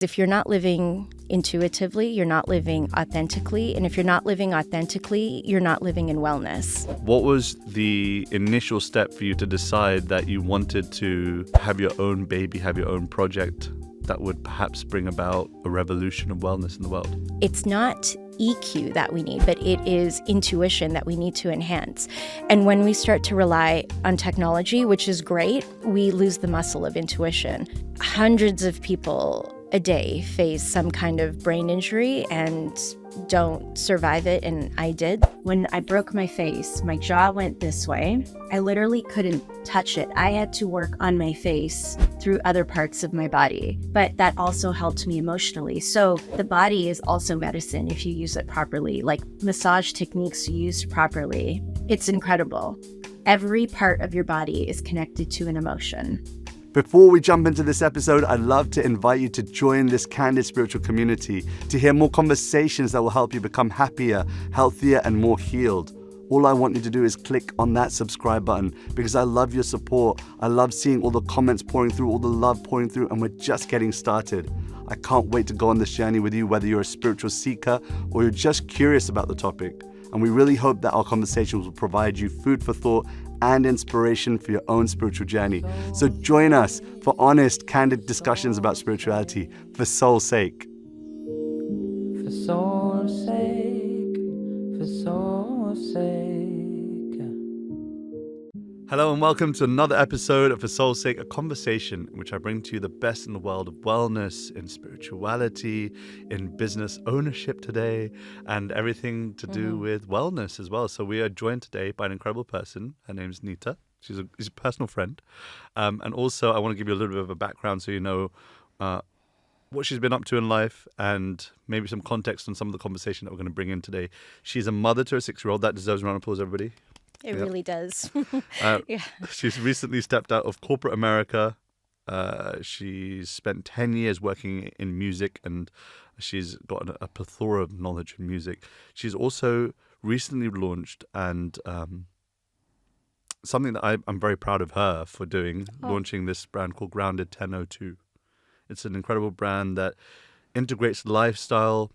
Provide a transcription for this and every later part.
If you're not living intuitively, you're not living authentically. And if you're not living authentically, you're not living in wellness. What was the initial step for you to decide that you wanted to have your own baby, have your own project that would perhaps bring about a revolution of wellness in the world? It's not EQ that we need, but it is intuition that we need to enhance. And when we start to rely on technology, which is great, we lose the muscle of intuition. Hundreds of people a day face some kind of brain injury and don't survive it, and I did. When I broke my face, my jaw went this way. I literally couldn't touch it. I had to work on my face through other parts of my body, but that also helped me emotionally. So the body is also medicine if you use it properly, like massage techniques used properly. It's incredible. Every part of your body is connected to an emotion. Before we jump into this episode, I'd love to invite you to join this candid spiritual community to hear more conversations that will help you become happier, healthier, and more healed. All I want you to do is click on that subscribe button because I love your support. I love seeing all the comments pouring through, all the love pouring through, and we're just getting started. I can't wait to go on this journey with you, whether you're a spiritual seeker or you're just curious about the topic. And we really hope that our conversations will provide you food for thought and inspiration for your own spiritual journey. So join us for honest, candid discussions about spirituality for soul's sake. For soul's sake, for soul's sake. Hello and welcome to another episode of For Soul's Sake, a conversation in which I bring to you the best in the world of wellness, in spirituality, in business ownership today, and everything to do with wellness as well. So we are joined today by an incredible person. Her name's Neeta. She's a personal friend. And also I want to give you a little bit of a background so you know what she's been up to in life and maybe some context on some of the conversation that we're going to bring in today. She's a mother to a 6-year-old. That deserves a round of applause, everybody. It really does. Yeah. She's recently stepped out of corporate America. She's spent 10 years working in music and she's got a plethora of knowledge in music. She's also recently launched and something that I'm very proud of her for doing, launching this brand called Grounded 1002. It's an incredible brand that integrates lifestyle,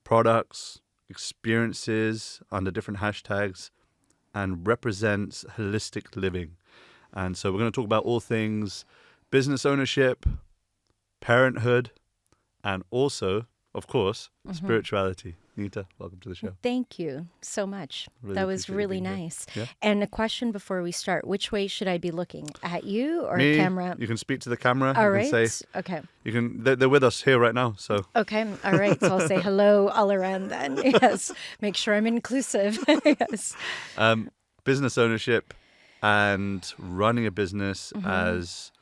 products, experiences under different hashtags and represents holistic living. And so we're going to talk about all things business ownership, parenthood, and also, of course, spirituality. Neeta, welcome to the show. Thank you so much. Really that was appreciate you really being here. nice. Yeah. And a question before we start. Which way should I be looking? At you or Me, camera? you can speak to the camera. All you right. can say, Okay. they're with us here right now. So Okay. All right. So I'll say hello all around then. Yes. Make sure I'm inclusive. Yes. business ownership and running a business as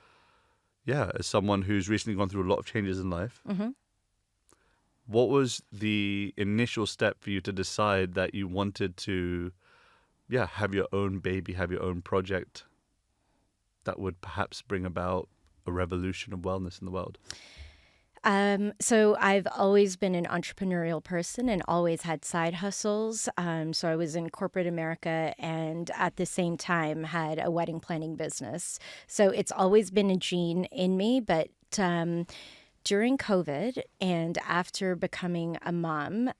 someone who's recently gone through a lot of changes in life. What was the initial step for you to decide that you wanted to, have your own baby, have your own project that would perhaps bring about a revolution of wellness in the world? So I've always been an entrepreneurial person and always had side hustles. So I was in corporate America and at the same time had a wedding planning business. So it's always been a gene in me, but during COVID and after becoming a mom,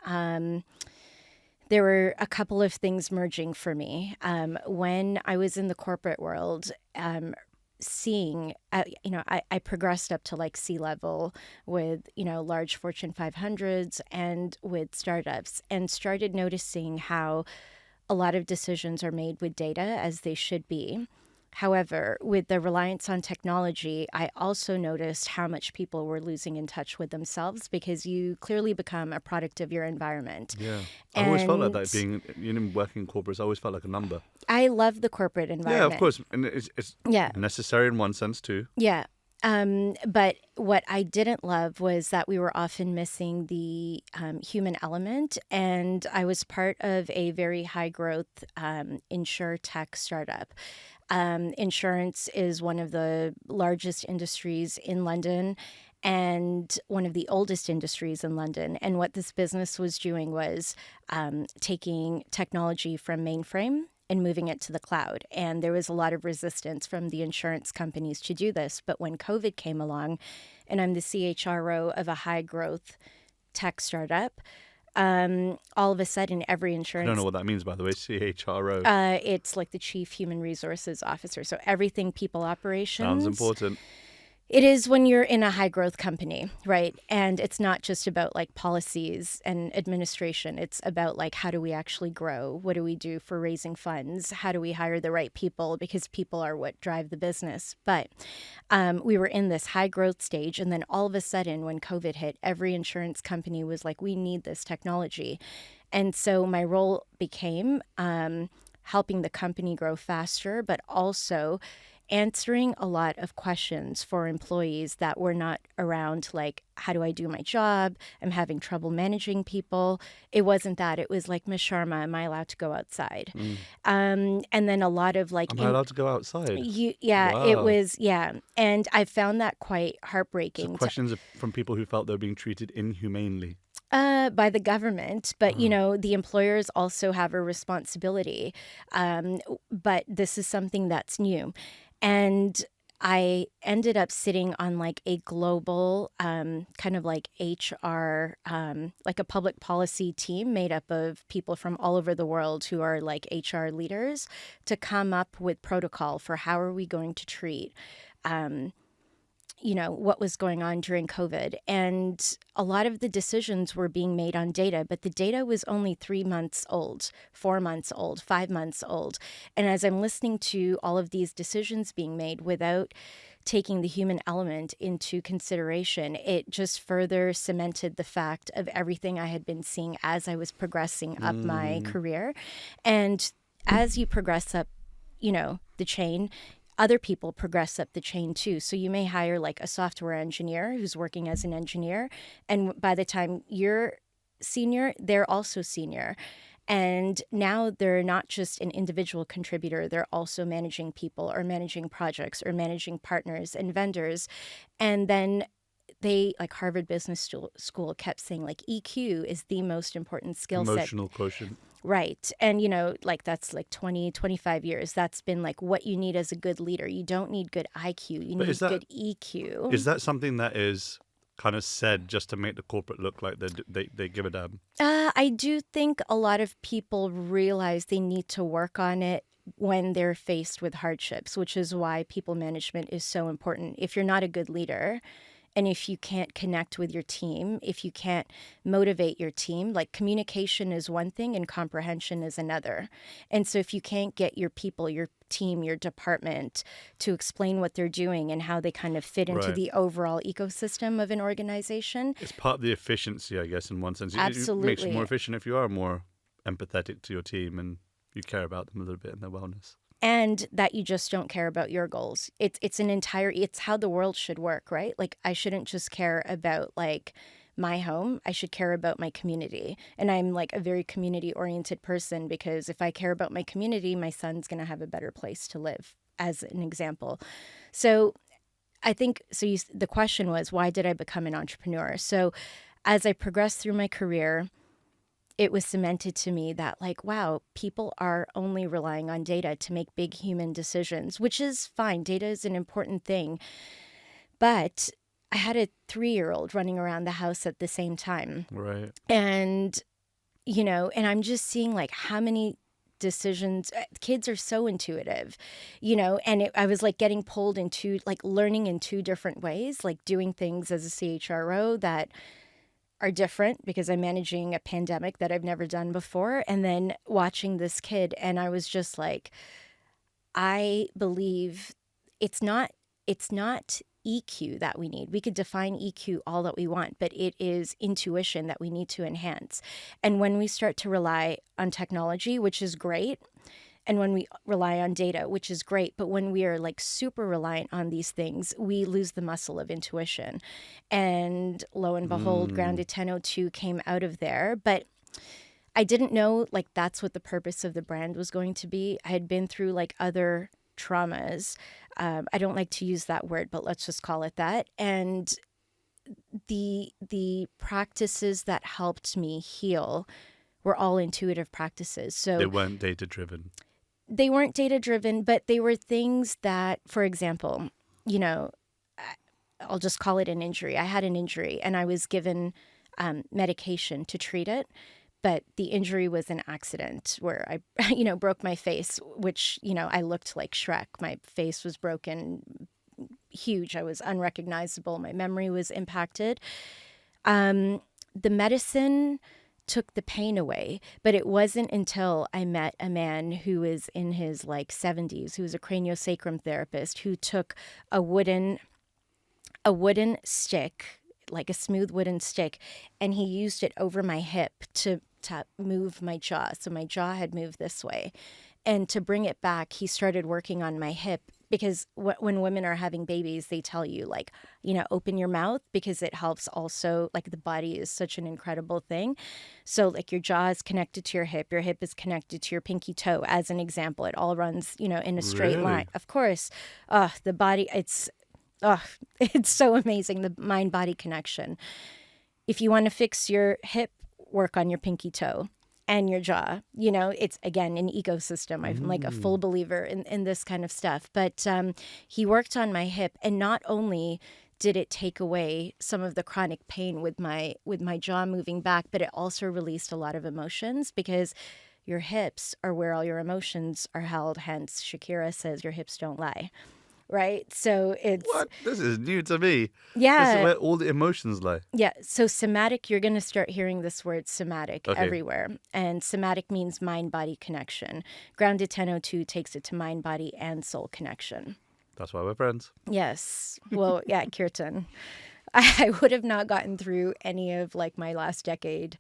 there were a couple of things merging for me. When I was in the corporate world, seeing, I progressed up to like C-level with, large Fortune 500s and with startups and started noticing how a lot of decisions are made with data as they should be. However, with the reliance on technology, I also noticed how much people were losing in touch with themselves because you clearly become a product of your environment. Yeah. I always felt like that working in corporates, I always felt like a number. I love the corporate environment. Yeah, of course. And it's necessary in one sense too. Yeah. But what I didn't love was that we were often missing the human element. And I was part of a very high growth insure tech startup. Insurance is one of the largest industries in London and one of the oldest industries in London. And what this business was doing was taking technology from mainframe and moving it to the cloud. And there was a lot of resistance from the insurance companies to do this. But when COVID came along, and I'm the CHRO of a high growth tech startup, all of a sudden every I don't insurance know what that means, by the way. CHRO. it's like the chief human resources officer. So everything people operations. Sounds important. It is when you're in a high growth company, right? And it's not just about like policies and administration. It's about like, how do we actually grow? What do we do for raising funds? How do we hire the right people? Because people are what drive the business. But we were in this high growth stage. And then all of a sudden, when COVID hit, every insurance company was like, we need this technology. And so my role became helping the company grow faster, but also answering a lot of questions for employees that were not around, like, how do I do my job? I'm having trouble managing people. It wasn't that. It was like, Miss Sharma, am I allowed to go outside? And then a lot of like... Am I allowed to go outside? Yeah, it Wow. was, yeah. And I found that quite So heartbreaking. questions from people who felt they were being treated inhumanely. By the government, but you know, the employers also have a responsibility. But this is something that's new. And I ended up sitting on like a global kind of like HR, like a public policy team made up of people from all over the world who are like HR leaders to come up with protocol for how are we going to treat you know, what was going on during COVID. And a lot of the decisions were being made on data, but the data was only 3 months old, 4 months old, 5 months old. And as I'm listening to all of these decisions being made without taking the human element into consideration, it just further cemented the fact of everything I had been seeing as I was progressing up my career. And as you progress up, you know, the chain, other people progress up the chain too. So you may hire like a software engineer who's working as an engineer. And by the time you're senior, they're also senior. And now they're not just an individual contributor, they're also managing people or managing projects or managing partners and vendors. And then they, like Harvard Business School kept saying, like, EQ is the most important skill set. Emotional quotient. Right. And, you know, like that's like 20, 25 years. That's been like what you need as a good leader. You don't need good IQ. You But need good EQ. Is that something that is kind of said just to make the corporate look like they give a damn? I do think a lot of people realize they need to work on it when they're faced with hardships, which is why people management is so important. If you're not a good leader, and if you can't connect with your team, if you can't motivate your team, like communication is one thing and comprehension is another. And so if you can't get your people, your team, your department to explain what they're doing and how they kind of fit into Right. the overall ecosystem of an organization. It's part of the efficiency, I guess, in one sense. It makes Absolutely. you more efficient if you are more empathetic to your team and you care about them a little bit and their wellness. And that you just don't care about your goals. It's how the world should work, right? Like I shouldn't just care about like my home. I should care about my community. And I'm like a very community oriented person because if I care about my community, my son's going to have a better place to live, as an example. So I think, the question was, why did I become an entrepreneur? So as I progressed through my career, it was cemented to me that like, wow, people are only relying on data to make big human decisions, which is fine. Data is an important thing. But I had a 3-year-old running around the house at the same time. Right. And, you know, and I'm just seeing like how many decisions, kids are so intuitive, you know, and I was like getting pulled into like learning in 2 different ways, like doing things as a CHRO that are different because I'm managing a pandemic that I've never done before. And then watching this kid, and I was just like, I believe it's not EQ that we need. We could define EQ all that we want, but it is intuition that we need to enhance. And when we start to rely on technology, which is great, and when we rely on data, which is great, but when we are like super reliant on these things, we lose the muscle of intuition. And lo and behold, Grounded 1002 came out of there. But I didn't know like that's what the purpose of the brand was going to be. I had been through like other traumas. I don't like to use that word, but let's just call it that. And the practices that helped me heal were all intuitive practices. So They weren't data driven. they weren't data driven, but they were things that, for example, you know, I'll just call it an injury. I had an injury and I was given medication to treat it. But the injury was an accident where I, broke my face, which, I looked like Shrek. My face was broken, huge. I was unrecognizable. My memory was impacted. The medicine took the pain away, but it wasn't until I met a man who was in his 70s, who was a craniosacrum therapist, who took a wooden stick, like a smooth wooden stick, and he used it over my hip to move my jaw. So my jaw had moved this way. And to bring it back, he started working on my hip because when women are having babies, they tell you, open your mouth because it helps also, the body is such an incredible thing. So, your jaw is connected to your hip is connected to your pinky toe, as an example. It all runs, in a straight line. Of course, the body, it's so amazing, the mind-body connection. If you want to fix your hip, work on your pinky toe and your jaw. It's, again, an ecosystem. I'm a full believer in this kind of stuff. But he worked on my hip, and not only did it take away some of the chronic pain with my jaw moving back, but it also released a lot of emotions, because your hips are where all your emotions are held. Hence, Shakira says your hips don't lie. Right? So it's... What? This is new to me. Yeah. This is where all the emotions lie. Yeah. So somatic, you're going to start hearing this word somatic everywhere. And somatic means mind-body connection. Grounded 1002 takes it to mind, body, and soul connection. That's why we're friends. Yes. Well, yeah, Kirtan. I would have not gotten through any of my last decade.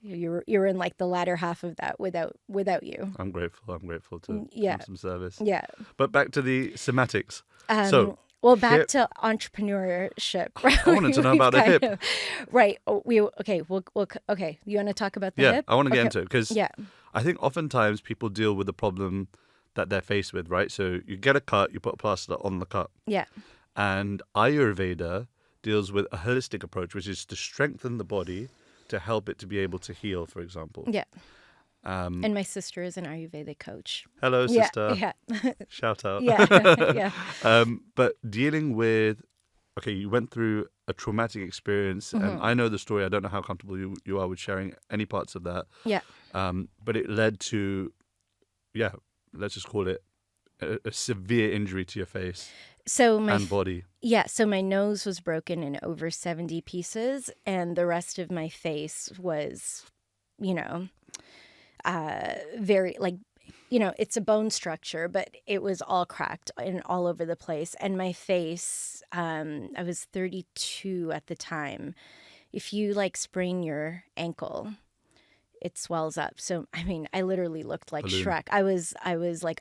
You're in the latter half of that without you. I'm grateful to Yeah. some service. Yeah. But back to the somatics. Back to entrepreneurship. Right? I wanted to know about the hip. Right. Oh, we'll okay. You want to talk about the hip? Yeah, I want to get into it because yeah. I think oftentimes people deal with the problem that they're faced with, right? So you get a cut, you put a plaster on the cut. Yeah. And Ayurveda deals with a holistic approach, which is to strengthen the body to help it to be able to heal, for example. Yeah. And my sister is an Ayurvedic coach. Hello, sister. Yeah. Shout out. Yeah. Yeah. But dealing with, you went through a traumatic experience, and I know the story. I don't know how comfortable you are with sharing any parts of that. Yeah. But it led to, let's just call it a severe injury to your face and body. Yeah, so my nose was broken in over 70 pieces, and the rest of my face was, very, it's a bone structure, but it was all cracked and all over the place. And my face, I was 32 at the time. If you, sprain your ankle, it swells up. So, I literally looked like Balloon. Shrek. I was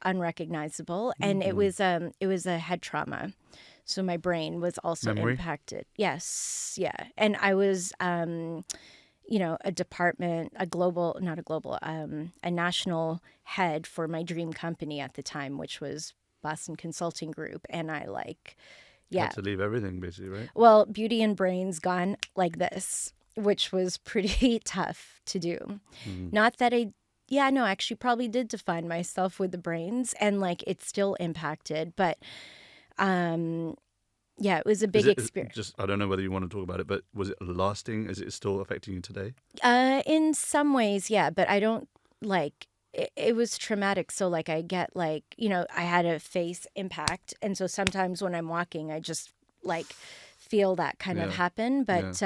unrecognizable, and it was a head trauma. So my brain was also impacted. Yes, yeah. And I was, a national head for my dream company at the time, which was Boston Consulting Group. And I Had to leave everything, basically, right? Well, beauty and brains gone like this, which was pretty tough to do. Not that actually probably did define myself with the brains, and it's still impacted, but it was a big experience. I don't know whether you want to talk about it, but was it lasting? Is it still affecting you today? In some ways, yeah, but I don't it was traumatic. So I get I had a face impact, and so sometimes when I'm walking, I just feel that kind of happen. But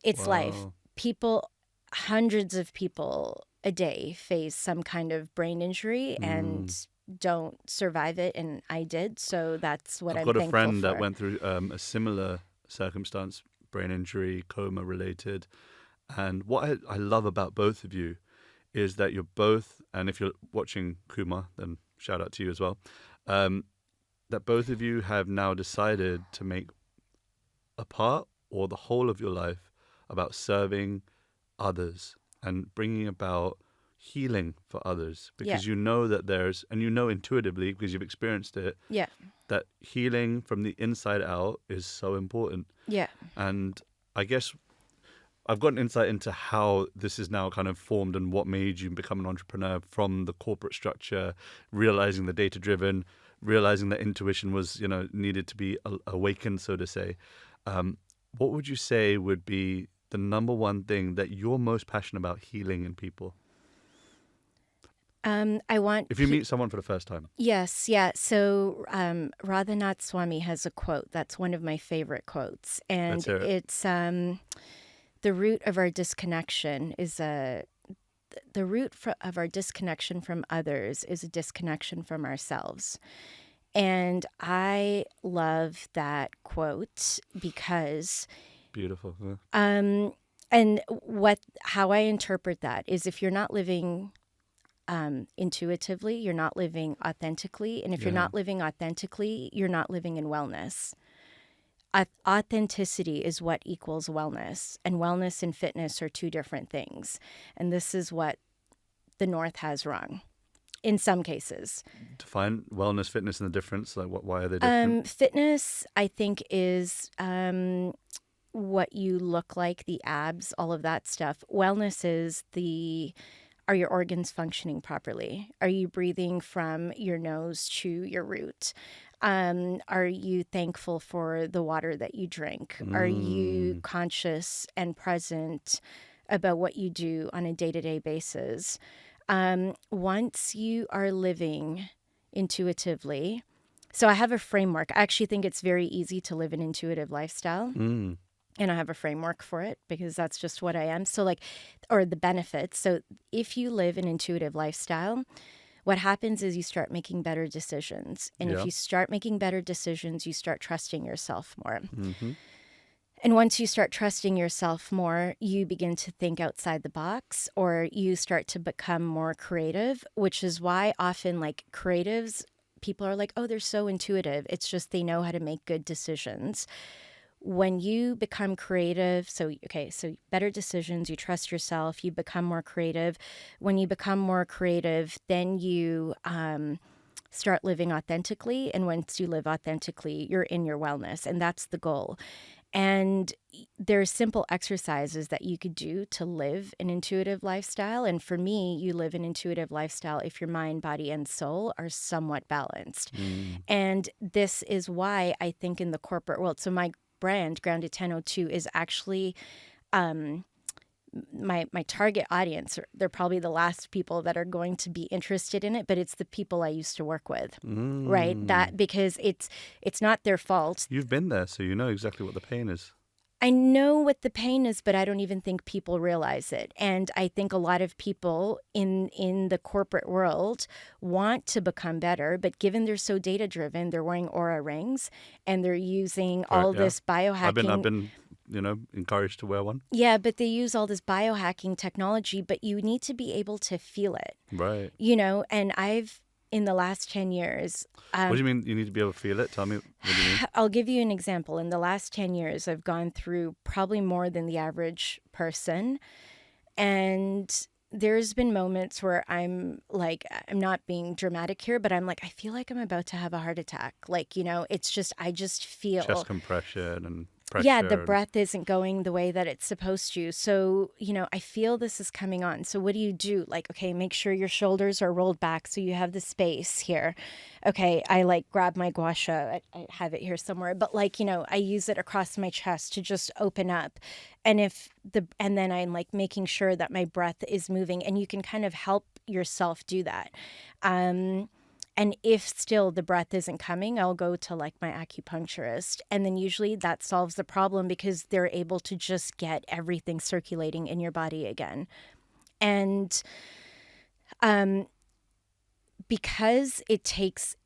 it's life. People, hundreds of people a day face some kind of brain injury and don't survive it, and I did. So that's what I'm thankful for. I've got a friend that went through a similar circumstance, brain injury, coma related. And what I love about both of you is that you're both, and if you're watching Kumar, then shout out to you as well, that both of you have now decided to make a part or the whole of your life about serving others and bringing about healing for others, because you know that and you know intuitively because you've experienced it, that healing from the inside out is so important. Yeah. And I guess I've got an insight into how this is now kind of formed and what made you become an entrepreneur from the corporate structure, realizing the data driven, realizing that intuition was, needed to be awakened, so to say. What would you say would be the number one thing that you're most passionate about healing in people? I want. If you meet someone for the first time. Yes, yeah. So Radhanath Swami has a quote that's one of my favorite quotes, and Let's hear it. it's the root of our disconnection is of our disconnection from others is a disconnection from ourselves. And I love that quote because Beautiful. Yeah. and how I interpret that is if you're not living intuitively, you're not living authentically. And if you're not living authentically, you're not living in wellness. Authenticity is what equals wellness. And wellness and fitness are two different things. And this is what the North has wrong in some cases. Define wellness, fitness, and the difference. Like, why are they different? Fitness, I think, is what you look like, the abs, all of that stuff. Wellness is are your organs functioning properly? Are you breathing from your nose to your root? Are you thankful for the water that you drink? Are you conscious and present about what you do on a day-to-day basis? Once you are living intuitively, so I have a framework. I actually think it's very easy to live an intuitive lifestyle. And I have a framework for it because that's just what I am. So or the benefits. So if you live an intuitive lifestyle, what happens is you start making better decisions. And if you start making better decisions, you start trusting yourself more. And once you start trusting yourself more, you begin to think outside the box, or you start to become more creative, which is why often creatives, people are like, oh, they're so intuitive. It's just they know how to make good decisions. When you become creative, so better decisions, you trust yourself, you become more creative. When you become more creative, then you start living authentically. And once you live authentically, you're in your wellness. And that's the goal. And there's simple exercises that you could do to live an intuitive lifestyle. And for me, you live an intuitive lifestyle if your mind, body, and soul are somewhat balanced. And this is why I think in the corporate world, so my brand Grounded 1002 is actually my target audience. They're probably the last people that are going to be interested in it, but it's the people I used to work with, right? That because it's not their fault. You've been there, so you know exactly what the pain is. I know what the pain is, but I don't even think people realize it. And I think a lot of people in the corporate world want to become better, but given they're so data driven, they're wearing Aura rings and they're using all this biohacking. I've been encouraged to wear one. Yeah, but they use all this biohacking technology, but you need to be able to feel it. Right. And I've, in the last 10 years. What do you mean you need to be able to feel it? Tell me, what do you mean? I'll give you an example. In the last 10 years, I've gone through probably more than the average person. And there's been moments where I'm not being dramatic here, but I'm like, I feel like I'm about to have a heart attack. It's just, I just feel. Chest compression and pressure. Yeah, the breath isn't going the way that it's supposed to. So, I feel this is coming on. So what do you do? Okay, make sure your shoulders are rolled back so you have the space here. Okay, I grab my Gua Sha. I have it here somewhere. But I use it across my chest to just open up. And then I'm making sure that my breath is moving. And you can kind of help yourself do that. And if still the breath isn't coming, I'll go to my acupuncturist. And then usually that solves the problem because they're able to just get everything circulating in your body again. And because it takes,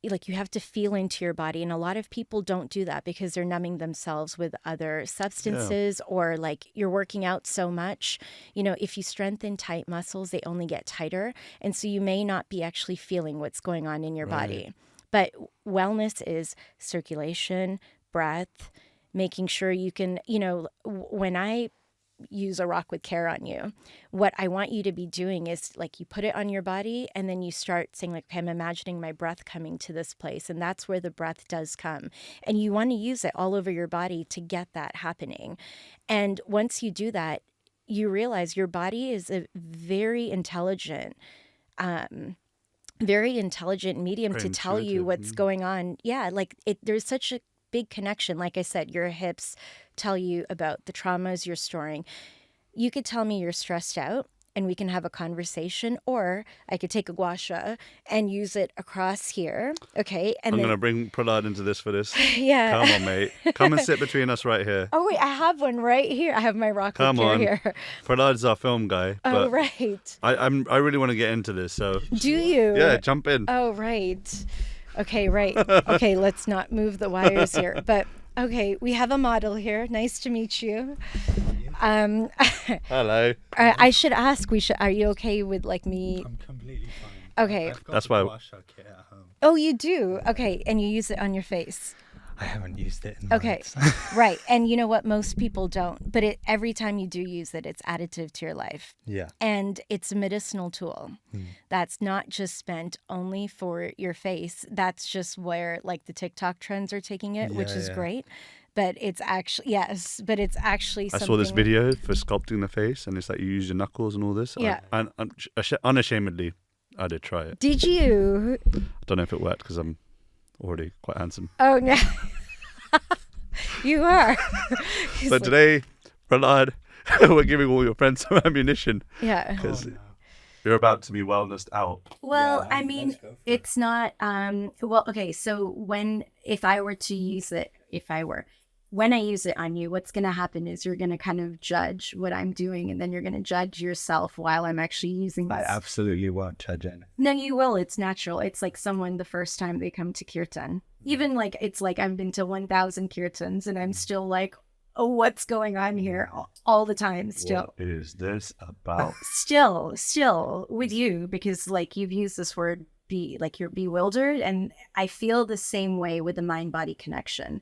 you have to feel into your body. And a lot of people don't do that because they're numbing themselves with other substances or you're working out so much. If you strengthen tight muscles, they only get tighter. And so you may not be actually feeling what's going on in your body. But wellness is circulation, breath, making sure you can, when I use a rock with care on you. What I want you to be doing is like you put it on your body and then you start saying like, okay, I'm imagining my breath coming to this place. And that's where the breath does come. And you want to use it all over your body to get that happening. And once you do that, you realize your body is a very intelligent medium Very to tell you intuitive. what's going on. Yeah, like there's such a big connection. Like I said, your hips tell you about the traumas you're storing. You could tell me you're stressed out and we can have a conversation, or I could take a Gua Sha and use it across here. Okay. And I'm then, going to bring Prahlad into this for this. yeah. Come on, mate. Come and sit between us right here. Oh, wait, I have one right here. I have my rock Come with care on. here. Prahlad's our film guy. Oh, But right. I really want to get into this. So Do you? yeah, jump in. Oh, right. Okay, right. Okay, let's not move the wires here. But okay, we have a model here. Nice to meet you. Hello. I should ask. Are you okay with like me? I'm completely fine. Okay. I've got That's the why- Gua Sha kit at home. Oh, you do. Okay, and you use it on your face. I haven't used it in Okay, months. right. And you know what? Most people don't. But every time you do use it, it's additive to your life. Yeah. And it's a medicinal tool that's not just spent only for your face. That's just where like the TikTok trends are taking it, which Yeah, is yeah. great. But it's actually, yes, but it's actually I something. saw this video for sculpting the face, and it's like you use your knuckles and all this. Yeah. And unashamedly, I did try it. Did you? I don't know if it worked because I'm already quite handsome. Oh, no. You are. He's So like, today, Prahlad, we're giving all your friends some ammunition yeah. because you're about to be wellnessed out. Well, Yeah, I mean, let's go for it. it's not, well, okay, so if I were to use it, when I use it on you, what's going to happen is you're going to kind of judge what I'm doing, and then you're going to judge yourself while I'm actually using I this. absolutely won't judge anything. No, you will. It's natural. It's like someone the first time they come to kirtan. Even like, it's like I've been to 1,000 kirtans and I'm still like, oh, what's going on here all the time still. What is this about? Still with you, because like you've used this word like you're bewildered, and I feel the same way with the mind body connection,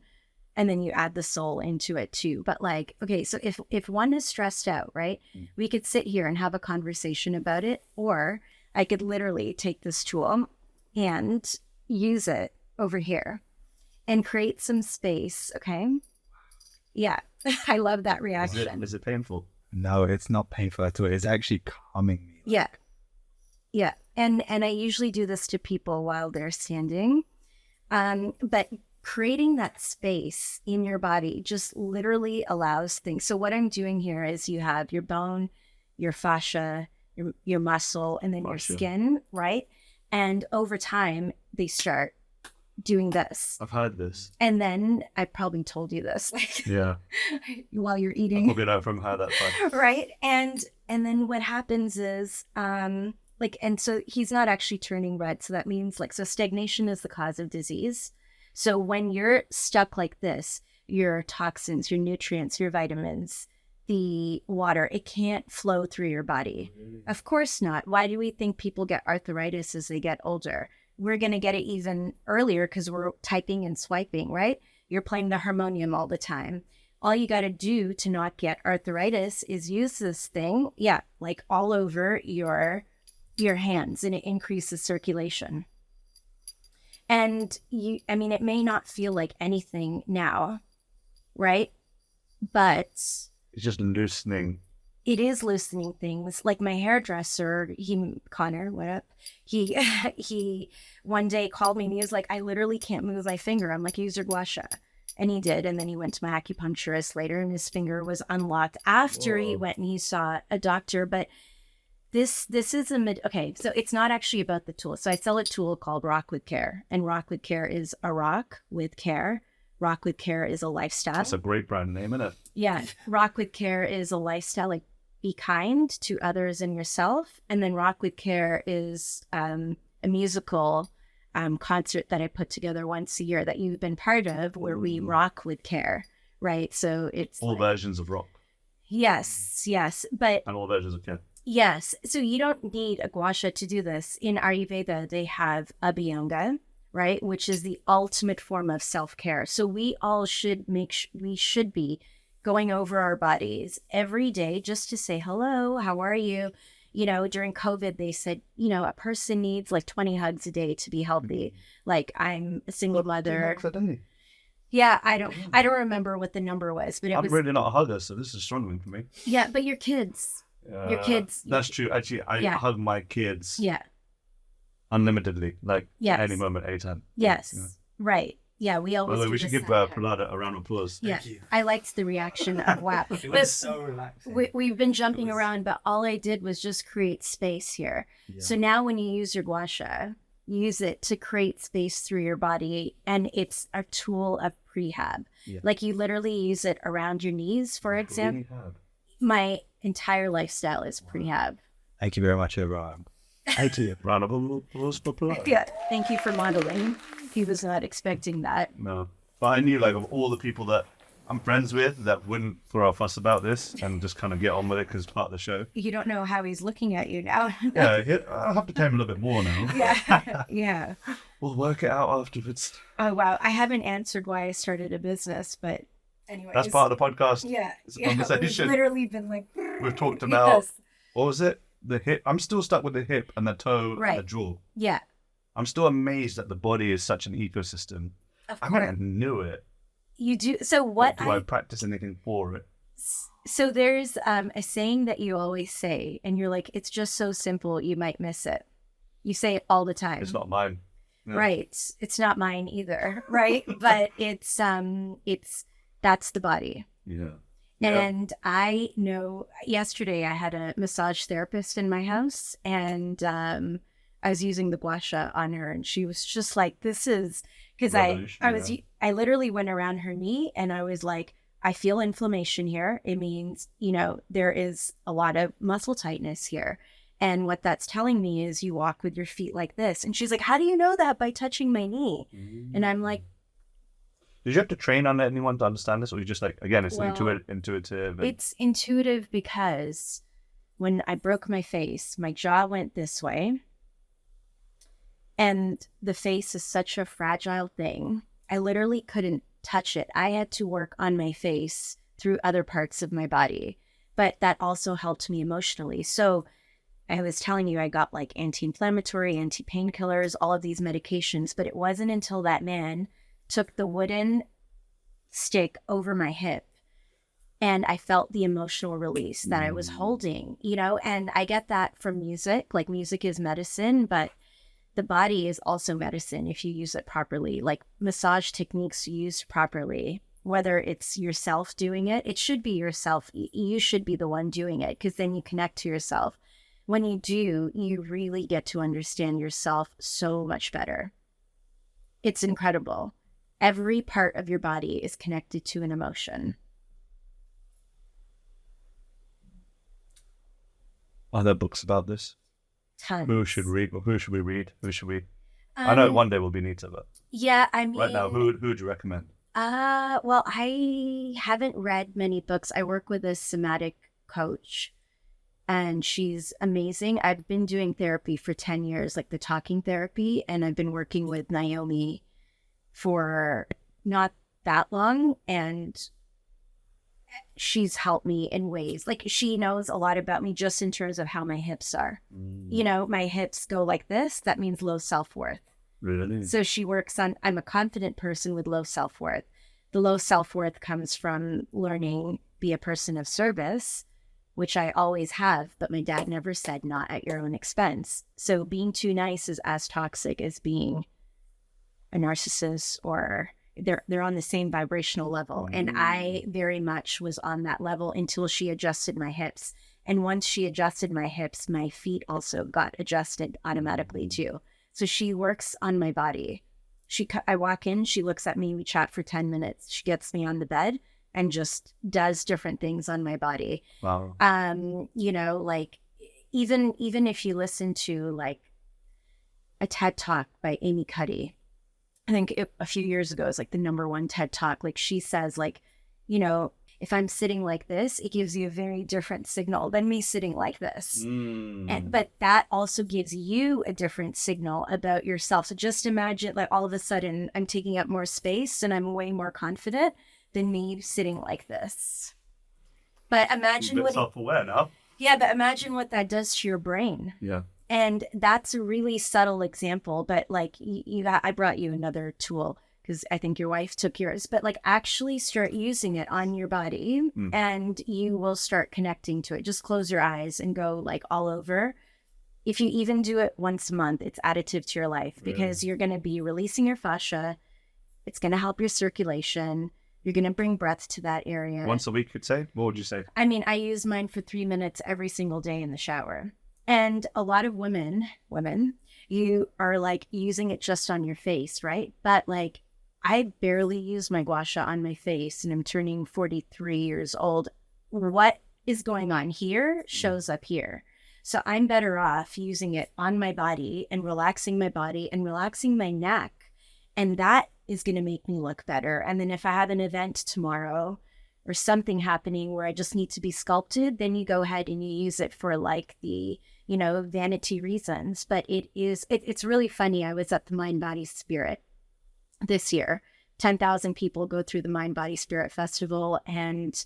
and then you add the soul into it too. But like, okay, so if one is stressed out, right, we could sit here and have a conversation about it, or I could literally take this tool and use it over here and create some space. Okay, yeah. I love that reaction. Is it painful? No, it's not painful at all. It's actually calming me. Yeah. Yeah. And I usually do this to people while they're standing. But creating that space in your body just literally allows things. So what I'm doing here is you have your bone, your fascia, your muscle, and then your Fascia. skin, right? And over time, they start doing this. I've heard this. And then I probably told you this like Yeah. while you're I eating. probably know from her that side. Right. And then what happens is and so he's not actually turning red, so that means so stagnation is the cause of disease. So when you're stuck like this, your toxins, your nutrients, your vitamins, the water, it can't flow through your body. Of course not. Why do we think people get arthritis as they get older? We're going to get it even earlier because we're typing and swiping, right? You're playing the harmonium all the time. All you got to do to not get arthritis is use this thing, like all over your hands, and it increases circulation. And it may not feel like anything now, right? But It's just loosening. it is loosening things. Like my hairdresser, Connor, what up? He one day called me and he was like, I literally can't move my finger. I'm like, use your Gua Sha. And he did. And then he went to my acupuncturist later and his finger was unlocked after he went and he saw a doctor. But this is okay, so it's not actually about the tool. So I sell a tool called Rock with Care, and Rock with Care is a rock with care. Rock with Care is a lifestyle. That's a great brand name, isn't it? Yeah, Rock with Care is a lifestyle, like be kind to others and yourself. And then Rock with Care is a musical concert that I put together once a year that you've been part of, where we rock with care, right? So it's All versions of rock yes, but and all versions of care. yes. So you don't need a Gua Sha to do this. In Ayurveda, they have Abhyanga, right? Which is the ultimate form of self-care. So we all should we should be going over our bodies every day just to say, hello, how are you? You know, during COVID, they said, you know, a person needs like 20 hugs a day to be healthy. Like, I'm a single mother. Yeah, I don't remember what the number was, but it I'm was, really not a hugger, so this is struggling for me. yeah, but your kids, That's true. Actually, I Yeah. hug my kids yeah, unlimitedly, like Yes. any moment, anytime. yes, Yeah. right. Yeah, we By always the way, do we should the give side hug. Pralada a round of applause. Yeah, you. I liked the reaction of wow. It But was so relaxing. we've been jumping around, but all I did was just create space here. Yeah. So now when you use your Gua Sha, use it to create space through your body, and it's a tool of prehab. Yeah. Like you literally use it around your knees, for example. My entire lifestyle is prehab. Thank you very much, everyone. Thank you. Round of applause for Pralada. Yeah, thank you for modeling. He was not expecting that. No. But I knew, like, of all the people that I'm friends with that wouldn't throw a fuss about this and just kind of get on with it because it's part of the show. You don't know how he's looking at you now. Yeah, I'll have to tell him a little bit more now. Yeah. Yeah. We'll work it out afterwards. Oh, wow. I haven't answered why I started a business, but anyways. That's part of the podcast. Yeah. It's a Yeah. We've conversation. literally been like, We've talked about, Yes. what was it? The hip. I'm still stuck with the hip and the toe Right. and the jaw. Yeah. I'm still amazed that the body is such an ecosystem. Of I course. kind of knew it. You do. So what Do I practice anything for it? So there's a saying that you always say, and you're like, it's just so simple, you might miss it. You say it all the time. It's not mine. Yeah. Right. It's not mine either. Right. But it's that's the body. Yeah. And I know yesterday I had a massage therapist in my house, and I was using the Gua Sha on her, and she was just like, this is because I literally went around her knee and I was like, I feel inflammation here. It means, you know, there is a lot of muscle tightness here. And what that's telling me is you walk with your feet like this. And she's like, how do you know that? By touching my knee. And I'm like, did you have to train on anyone to understand this, or you just like, again, it's Well, intuitive? And... It's intuitive because when I broke my face, my jaw went this way. And the face is such a fragile thing. I literally couldn't touch it. I had to work on my face through other parts of my body. But that also helped me emotionally. So I was telling you, I got like anti-inflammatory, anti-painkillers, all of these medications. But it wasn't until that man took the wooden stick over my hip and I felt the emotional release that I was holding, you know, and I get that from music. Like music is medicine, but the body is also medicine if you use it properly. Like massage techniques used properly, whether it's yourself doing it, it should be yourself. You should be the one doing it because then you connect to yourself. When you do, you really get to understand yourself so much better. It's incredible. Every part of your body is connected to an emotion. Are there books about this? Tons. Who should read? Or who should we read? Who should we? I know one day will be Neeta, but Yeah, I mean, right now, who would you recommend? Well, I haven't read many books. I work with a somatic coach, and she's amazing. I've been doing therapy for 10 years, like the talking therapy, and I've been working with Naomi for not that long, and she's helped me in ways like she knows a lot about me just in terms of how my hips are. You know, my hips go like this. That means low self-worth. Really? So she works on, I'm a confident person with low self-worth. The low self-worth comes from learning be a person of service, which I always have, but my dad never said not at your own expense. So being too nice is as toxic as being a narcissist, or they're on the same vibrational level. And I very much was on that level until she adjusted my hips. And once she adjusted my hips, my feet also got adjusted automatically too. So she works on my body. I walk in, she looks at me, we chat for 10 minutes. She gets me on the bed and just does different things on my body. Wow. You know, like even if you listen to like a TED Talk by Amy Cuddy, I think a few years ago, it was like the #1 TED Talk. Like she says, like, you know, if I'm sitting like this, it gives you a very different signal than me sitting like this. But that also gives you a different signal about yourself. So just imagine like all of a sudden I'm taking up more space and I'm way more confident than me sitting like this. But I'm a imagine bit what self-aware now. yeah, but imagine what that does to your brain. Yeah. And that's a really subtle example, but like I brought you another tool because I think your wife took yours, but like actually start using it on your body and you will start connecting to it. Just close your eyes and go like all over. If you even do it once a month, it's additive to your life because you're going to be releasing your fascia. It's going to help your circulation. You're going to bring breath to that area. Once a week, you'd say? What would you say? I mean, I use mine for 3 minutes every single day in the shower. And a lot of women, you are like using it just on your face, right? But like, I barely use my Gua Sha on my face and I'm turning 43 years old. What is going on here shows up here. So I'm better off using it on my body and relaxing my body and relaxing my neck. And that is going to make me look better. And then if I have an event tomorrow or something happening where I just need to be sculpted, then you go ahead and you use it for like the, vanity reasons. But it's really funny. I was at the Mind Body Spirit this year. 10,000 people go through the Mind Body Spirit Festival. And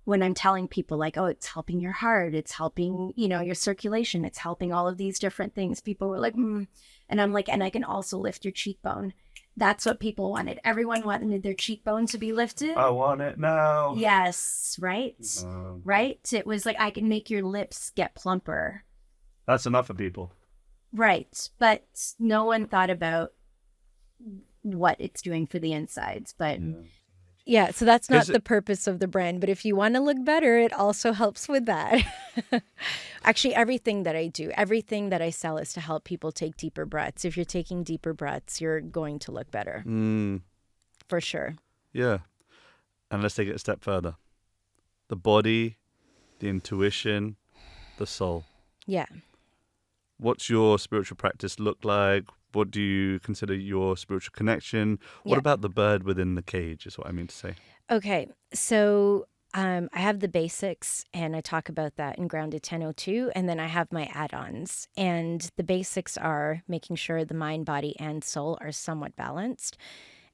when I'm telling people like, oh, it's helping your heart, it's helping, your circulation, it's helping all of these different things, people were like, And I'm like, and I can also lift your cheekbone. That's what people wanted. Everyone wanted their cheekbone to be lifted. I want it now. Yes, right? Right? It was like, I can make your lips get plumper. That's enough for people. Right. But no one thought about what it's doing for the insides. But yeah, so that's not the purpose of the brand. But if you want to look better, it also helps with that. Actually, everything that I do, everything that I sell is to help people take deeper breaths. If you're taking deeper breaths, you're going to look better. For sure. Yeah. And let's take it a step further. The body, the intuition, the soul. Yeah. What's your spiritual practice look like? What do you consider your spiritual connection? What about the bird within the cage is what I mean to say. Okay. So I have the basics and I talk about that in Grounded 1002. And then I have my add-ons. And the basics are making sure the mind, body, and soul are somewhat balanced.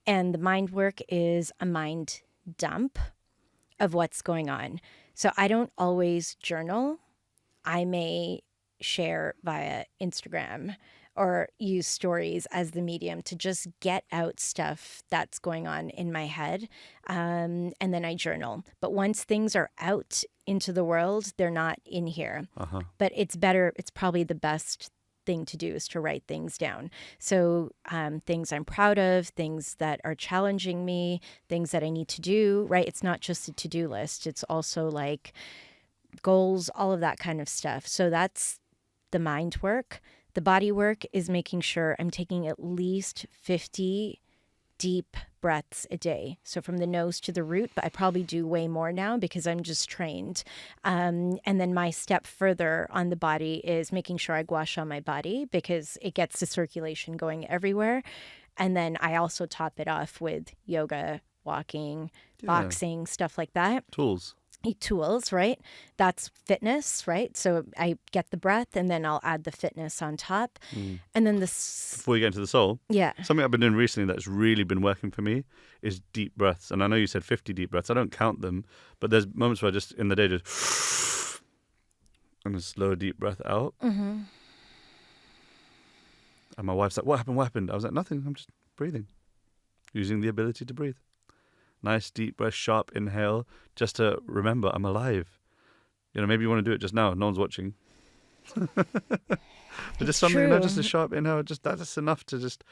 And the mind work is a mind dump of what's going on. So I don't always journal. I may share via Instagram or use stories as the medium to just get out stuff that's going on in my head. And then I journal. But once things are out into the world, they're not in here. But it's better. It's probably the best thing to do is to write things down. So things I'm proud of, things that are challenging me, things that I need to do, right? It's not just a to-do list. It's also like goals, all of that kind of stuff. So that's the mind work. The body work is making sure I'm taking at least 50 deep breaths a day. So from the nose to the root, but I probably do way more now because I'm just trained. And then my step further on the body is making sure I gua sha my body because it gets the circulation going everywhere. And then I also top it off with yoga, walking, boxing, stuff like that. Tools, right? That's fitness, right? So I get the breath and then I'll add the fitness on top. And then Before you get into the soul, something I've been doing recently that's really been working for me is deep breaths. And I know you said 50 deep breaths. I don't count them, but there's moments where I just in the day just and a slow deep breath out. And my wife's like, what happened? I was like, nothing. I'm just breathing. Using the ability to breathe. Nice deep breath, sharp inhale, just to remember I'm alive. Maybe you want to do it just now. No one's watching. But just something, just a sharp inhale, that's enough to just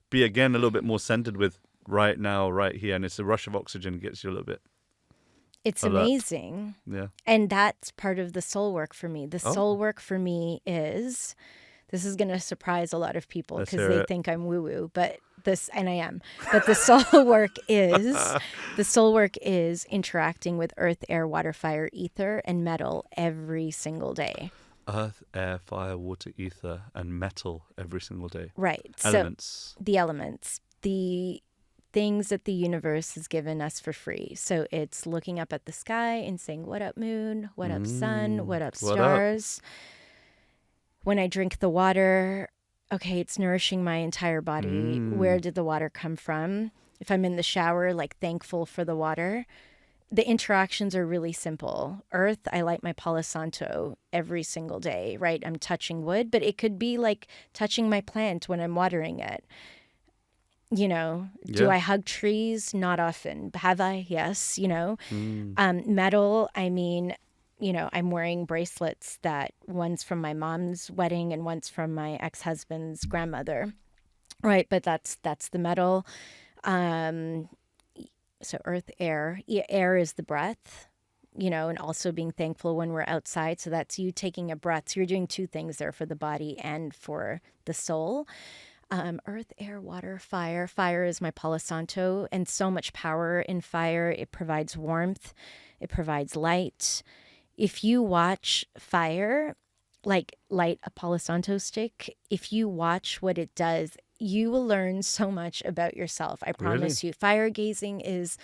be again a little bit more centered with right now, right here. And it's a rush of oxygen gets you a little bit. It's amazing. Yeah. And that's part of the soul work for me. The soul work for me is, this is going to surprise a lot of people because they think I'm woo-woo, and I am. But the soul work is interacting with earth, air, water, fire, ether, and metal every single day. Earth, air, fire, water, ether, and metal every single day. Right. Elements. So the elements, the things that the universe has given us for free. So it's looking up at the sky and saying, what up, moon? What up, sun? What up, stars? When I drink the water, okay, it's nourishing my entire body. Where did the water come from? If I'm in the shower, like thankful for the water. the interactions are really simple. Earth, I light my Palo Santo every single day, right? I'm touching wood, but it could be like touching my plant when I'm watering it. You know, do Yeah. I hug trees? Not often. Have I? Yes. You know, Mm. metal, I mean, you know, I'm wearing bracelets that one's from my mom's wedding and one's from my ex-husband's grandmother, right? But that's the metal. Um, so earth, air. Air is the breath, you know, and also being thankful when we're outside. So that's you taking a breath. So you're doing two things there for the body and for the soul. Earth, air, water, fire. Fire is my Palo Santo, and so much power in fire. It provides warmth, it provides light. If you watch fire, like light a Palo Santo stick, if you watch what it does, you will learn so much about yourself. I promise you. Fire gazing is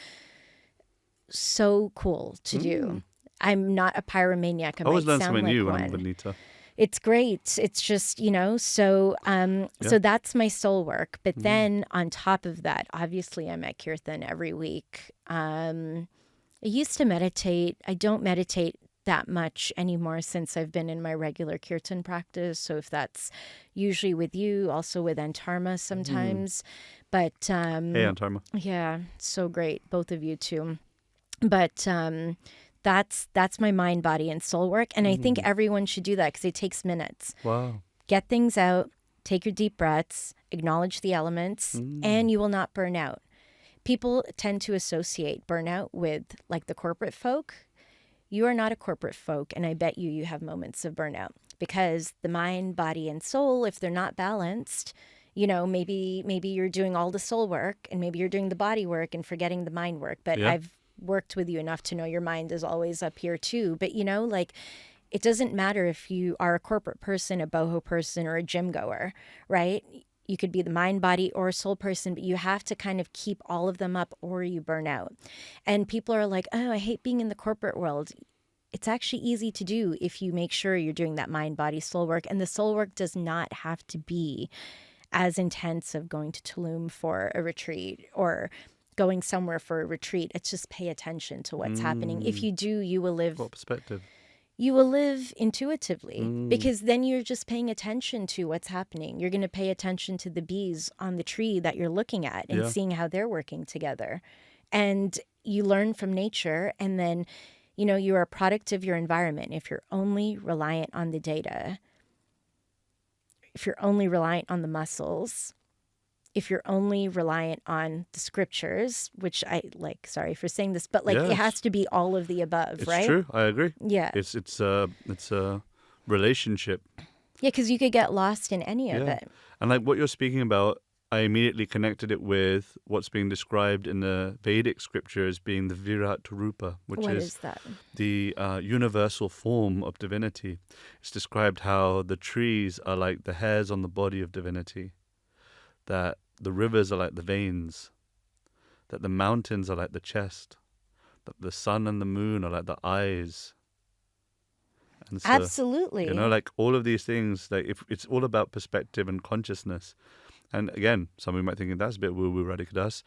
so cool to do. I'm not a pyromaniac. I I always might learn sound something like new when one. I'm with Neeta. It's great. It's just, you know, so so that's my soul work. But then on top of that, obviously I'm at Kirtan every week. I used to meditate. I don't meditate that much anymore since I've been in my regular Kirtan practice. So if that's usually with you, also with Antarma sometimes. But Hey, Antarma. yeah, so great. Both of you too. But that's my mind, body, and soul work. And I think everyone should do that because it takes minutes. Wow. Get things out, take your deep breaths, acknowledge the elements, and you will not burn out. People tend to associate burnout with like the corporate folk. You are not a corporate folk, and I bet you have moments of burnout because the mind, body, and soul, if they're not balanced, you know, maybe you're doing all the soul work and maybe you're doing the body work and forgetting the mind work. But Yeah. I've worked with you enough to know your mind is always up here too. But, you know, like it doesn't matter if you are a corporate person, a boho person, or a gym goer, right? You could be the mind, body, or soul person, but you have to kind of keep all of them up or you burn out. And people are like, oh, I hate being in the corporate world. It's actually easy to do if you make sure you're doing that mind, body, soul work. And the soul work does not have to be as intense of going to Tulum for a retreat or going somewhere for a retreat. It's just pay attention to what's happening. If you do, you will live What perspective? you will live intuitively because then you're just paying attention to what's happening. You're going to pay attention to the bees on the tree that you're looking at and Yeah. seeing how they're working together. And you learn from nature, and then, you know, you are a product of your environment. If you're only reliant on the data, if you're only reliant on the muscles, if you're only reliant on the scriptures, which I like, sorry for saying this, but like it Yes. has to be all of the above, It's right? true. I agree. Yeah. It's a relationship. Yeah, because you could get lost in any of Yeah. it. And like what you're speaking about, I immediately connected it with what's being described in the Vedic scriptures being the Virat Rupa, which What is is that? the universal form of divinity. It's described how the trees are like the hairs on the body of divinity, that the rivers are like the veins, that the mountains are like the chest, that the sun and the moon are like the eyes. And so, Absolutely. you know, like all of these things, like if it's all about perspective and consciousness. And again, some of you might think that's a bit woo-woo, Radhika.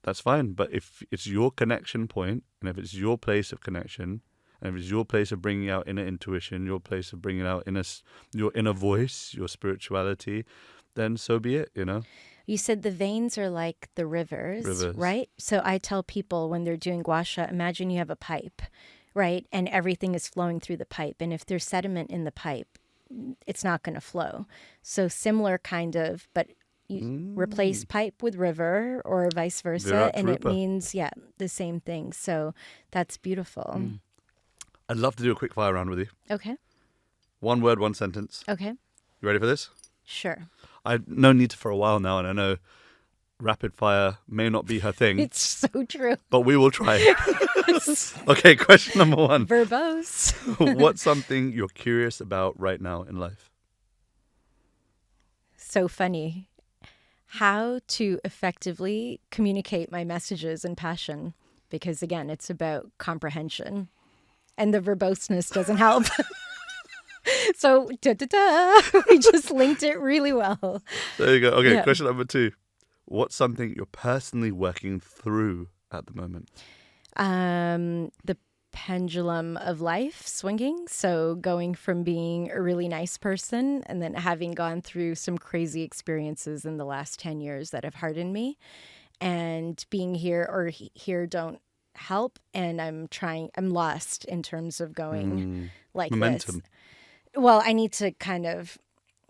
That's fine. But if it's your connection point, and if it's your place of connection, and if it's your place of bringing out inner intuition, your place of bringing out your inner voice, your spirituality, then so be it, you know? You said the veins are like the rivers, right? So I tell people when they're doing Gua Sha, imagine you have a pipe, right? And everything is flowing through the pipe. And if there's sediment in the pipe, it's not going to flow. So similar kind of, but you replace pipe with river or vice versa. Virat And it Rupa. means, yeah, the same thing. So that's beautiful. I'd love to do a quick fire round with you. Okay. One word, one sentence. Okay. You ready for this? Sure. I've known Neeta for a while now, and I know rapid fire may not be her thing, It's so true. but we will try it. Okay, question number one. Verbose. What's something you're curious about right now in life? So funny. How to effectively communicate my messages and passion. Because again, it's about comprehension. And the verboseness doesn't help. So, we just linked it really well. There you go. Okay, Yeah. question number two. What's something you're personally working through at the moment? The pendulum of life swinging. So going from being a really nice person and then having gone through some crazy experiences in the last 10 years that have hardened me, and being here or here don't help. And I'm lost in terms of going like Momentum. this. Well, I need to kind of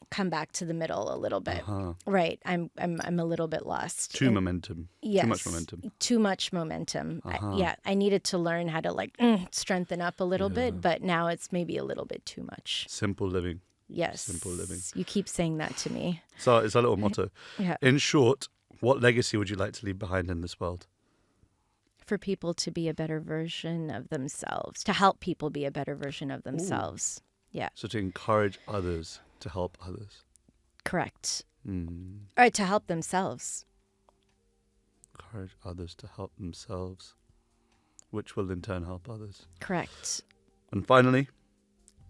come back to the middle a little bit. Uh-huh. Right. I'm a little bit lost. Too momentum. Yes. Too much momentum. Too much momentum. I needed to learn how to strengthen up a little bit, but now it's maybe a little bit too much. Simple living. Yes. Simple living. You keep saying that to me. So it's our little motto. Yeah. In short, what legacy would you like to leave behind in this world? For people to be a better version of themselves, to help people be a better version of themselves. Yeah. So to encourage others to help others. Correct. Or to help themselves. Encourage others to help themselves, which will in turn help others. Correct. And finally,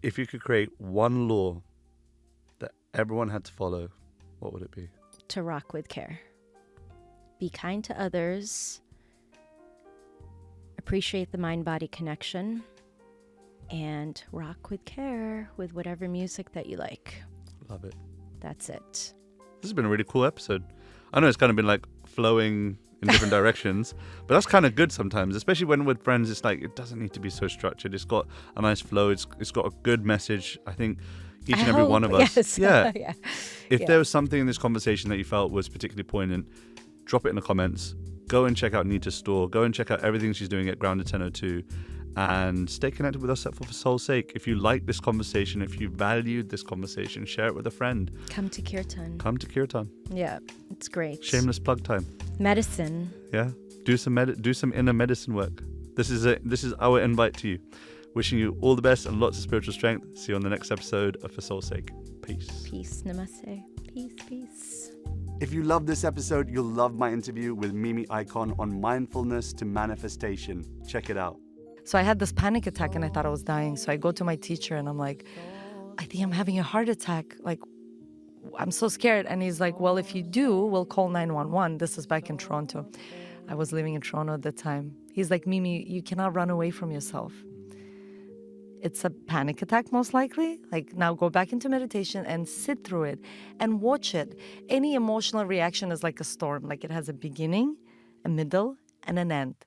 if you could create one law that everyone had to follow, what would it be? To rock with care. Be kind to others. Appreciate the mind-body connection. And rock with care with whatever music that you like. Love it. That's it. This has been a really cool episode. I know it's kind of been like flowing in different directions, but that's kind of good sometimes, especially when with friends. It's like it doesn't need to be so structured. It's got a nice flow. It's got a good message. I think each and every one of us. Yes. Yeah. Yeah. If there was something in this conversation that you felt was particularly poignant, drop it in the comments. Go and check out Neeta's store. Go and check out everything she's doing at Grounded 1002. And stay connected with us at For Soul's Sake. If you like this conversation, if you valued this conversation, share it with a friend. Come to Kirtan. Come to Kirtan. Yeah, it's great. Shameless plug time. Medicine. Yeah, do some inner medicine work. This is our invite to you. Wishing you all the best and lots of spiritual strength. See you on the next episode of For Soul's Sake. Peace. Peace. Namaste. Peace. Peace. If you love this episode, you'll love my interview with Mimi Icon on mindfulness to manifestation. Check it out. So I had this panic attack and I thought I was dying. So I go to my teacher and I'm like, I think I'm having a heart attack. Like, I'm so scared. And he's like, well, if you do, we'll call 911. This is back in Toronto. I was living in Toronto at the time. He's like, Mimi, you cannot run away from yourself. It's a panic attack, most likely. Like, now go back into meditation and sit through it and watch it. Any emotional reaction is like a storm. Like, it has a beginning, a middle, and an end.